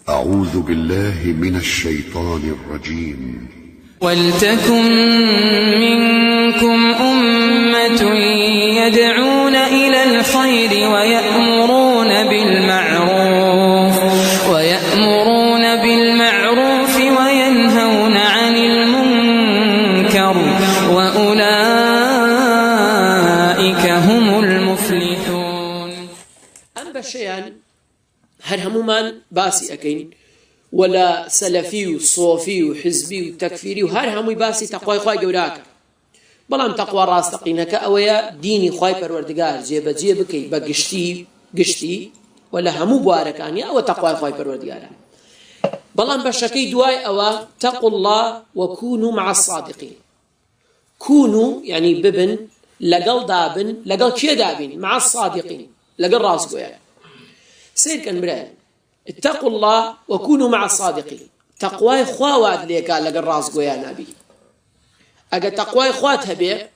أعوذ بالله من الشيطان الرجيم. ولتكن منكم أمة يدعون إلى الخير ويأمرون بالمعروف وينهون عن المنكر وأولئك هم المفلحون. أم بشيان هر همومان باسي أكين ولا سلفي وصوفي وحزبي وتكفيري وهر هموي باسي تقوى خواهي قوراك بلام تقوى راستقينك أويا ديني خواهي پروردگار جيبه بكي بقشتي ولا همو بواركاني أو تقوى خواهي پروردگار بلام بشكي دواي أو تقوا الله وكونوا مع الصادقين. كونوا يعني ببن لقل دابن لقل كي دابن مع الصادقين لقل راس قويا سير كان بران اتقوا الله وكونوا مع الصادقين. تقواي خواوات ليكا لقل راس قويا نبي اگه تقواي خواتها بي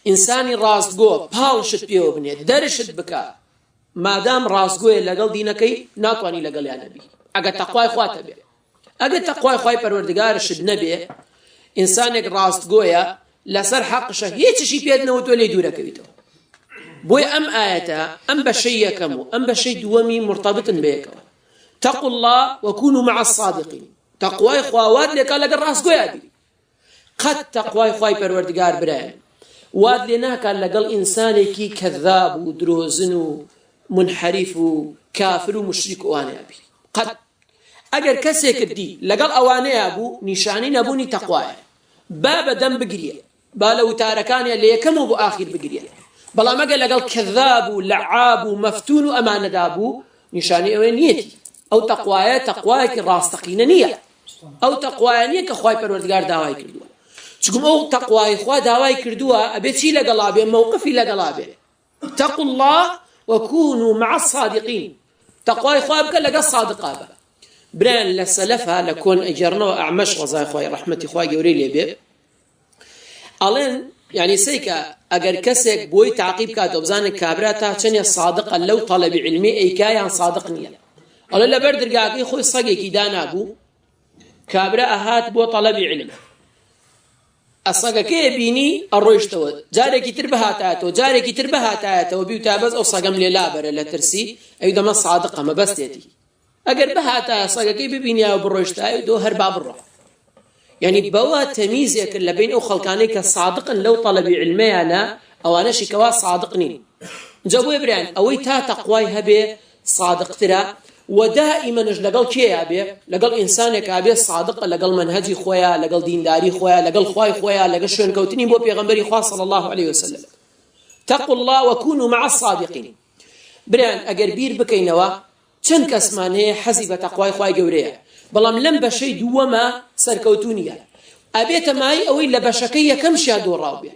انساني راس قويا پاوشت بيو بني درشت بكا مادام راس قويا لقل دينكي ناقواني لقل يا نبي اگه تقواي خواتها بي اگه تقواي خواي پروردگار شد نبي انسانك راس قويا لسر حقشه هيتشي بيدنا وتولي دورك بيتو بوي أم آياتا أم بشي كمو أم بشي دوامي مرتبط بيك. تقوا الله وكونوا مع الصادقين. تقواي خواوات لك لقى الراس قوي قد تقواي خواي پروردگار بران واد لناك لقى الإنسان كي كذاب ودروزن منحرف كافر ومشرك واني أبي قد أجر كسيك الدي لقى الأواني أبو نشانين أبوني تقواي باب دم بقرية بالو تاركاني اللي يكمو بآخر بقرية بلا ما قال لقال كذاب ولعاب ومفتون وأمانة دابو نشاني أوانيتي أو تقوايك راستقين نية أو تقواي نية كخواي پروردگار داواي كردوا تقوم أو تقواي خوا داواي كردوا أبيتي لقلابي موقفي لقلابي. تقوا الله وكونوا مع الصادقين. تقواي خوا بك لقى الصادقة بران لسلفها لكون أجرنا أعمش غزاي خواي رحمتي خواي جوري لي بي ألين يعني سيكا اگر كسك بوي تعقيب كاتو بزان كابراتا چنيا صادق لو طلب علمي اي كايان صادق نيا الله لا بردرقاكي خوي صقي كي دانا بو كابرا هات بو طلب علم الصقا بيني الرويشتو جاري كي تربهاتاتو بيوتابز او صقم للابر لا ترسي ايضا ما صادقه ما بس تيتي اگر بهاتا صقا كي بيني او برويشتا دو هرباب الروح يعني بوا تمييز يكن بين أو خلقاني كصادقا لو طلب علمي أنا أو أنا شكوا صادقني جابوا إبراهيم أوي تا تقواي هبي صادق ترى ودائما لقل كي هبي لقل إنسانك هبي صادق لقل منهجي خويا لقل دين داري خويا لقل خواي خويا لقل شون كوتني بو بيغمبري خوا صلى الله عليه وسلم. تقوا الله وكونوا مع الصادقين. بران أجر بير بكينوا چند كسمانه حزب تقواي خواي جوريه بلام لم بشي دوما سركوتونيا أبيت معي أو إلا بشكية كم شادو رابع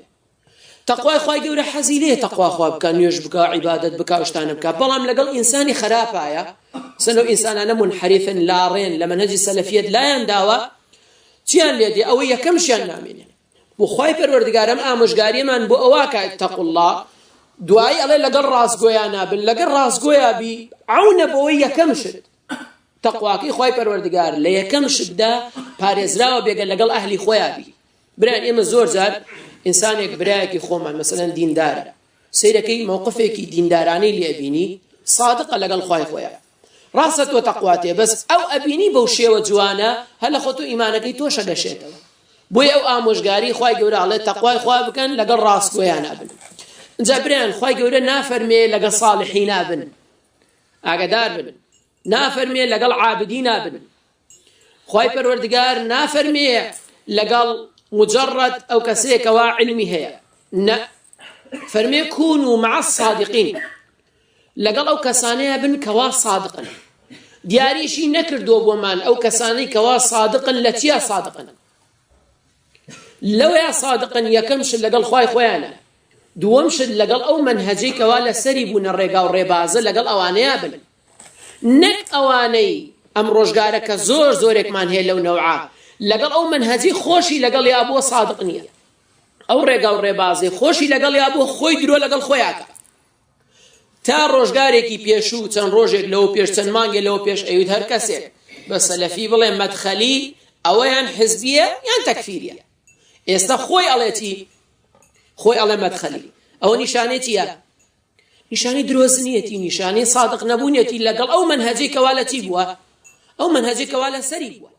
تقوى خواي جورا حزيليه تقوى خوا بكا نيوش بكا عبادة بكا وشتان بكا بلام لقل إنساني خراب آيا سنو إنسان أنا منحرف لارين لمنهج السلفية لا ينداوى تيان ليدي أو إيا كم شان نامين وخواي پروردگارم آموشگاری من بو أواكا اتقوا الله دعاي الله لقل راس قويانا لقل راس قويا بي عون بويا كم شد تقواكي خواي پروردگار ليكم شبدا بارزراو بيقال لقل أهلي خويا بي بران إما زور زار إنسانك برايكي خوما مثلا دين دار سيركي موقفك دين داراني اللي أبيني صادقة لقل خويا راست وتقواتي بس أو أبيني بوشي وجوانا هلا خطو إيمانكي توشا قشيتا بوي أو آموشگاري خواي قورا على تقواي خواي بكن لقل راس خويانا بن جابران خواي قورا نافرمي لقل صالحين بن أقدار بن نافرمي لقل عابدين بن خواي پروردگار نافرمي لقل مجرد أو كسيك وعلمي هي فرمي كونوا مع الصادقين لقل أو كسانيها بن كوا صادقا دياريشي نكردو بومان أو كساني كوا صادقا لتيا صادقا لو يا صادقا يكمش لقل خواي خويانا دومش لقل أو منهجي كوا لسريبون الرقا والربازة لقل أوانيا بن نك أواني أم روجارك زورك من هي لو نوعا لقل أو منهجي خوشي لقل يا أبو صادقني أو رقا والربازة خوشي لقل يا أبو خوي درو لقل خوياك تا روجاري كي بيشو تن روجك لو بيش تن مانجي لو بيش أيود هر كسي بە سەلەفی بڵێ مەدخەلی ئەوەیان حزبیە یان تەکفیریە. ئێستا خۆی ئەڵێتی خۆی ئەڵێ مەدخەلی، ئەوە نیشانێتیە نیشانی درۆزنیەتی، نیشانی صادق نەبوونیەتی لەگەڵ ئەو منهەجەی کەوا لە چی بووە، ئەو منهەجەی کەوا لە سەری بووە.